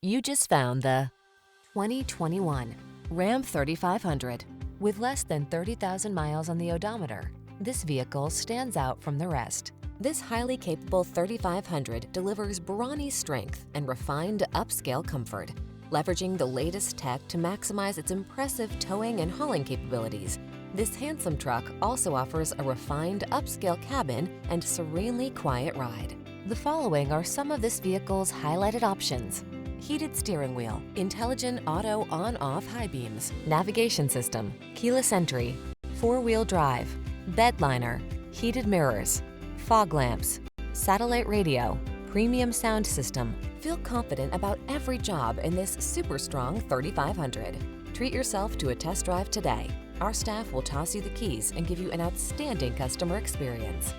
You just found the 2021 Ram 3500. With less than 30,000 miles on the odometer, this vehicle stands out from the rest. This highly capable 3500 delivers brawny strength and refined upscale comfort, leveraging the latest tech to maximize its impressive towing and hauling capabilities. This handsome truck also offers a refined upscale cabin and serenely quiet ride. The following are some of this vehicle's highlighted options: heated steering wheel, intelligent auto on-off high beams, navigation system, keyless entry, four-wheel drive, bed liner, heated mirrors, fog lamps, satellite radio, premium sound system. Feel confident about every job in this super strong 3500. Treat yourself to a test drive today. Our staff will toss you the keys and give you an outstanding customer experience.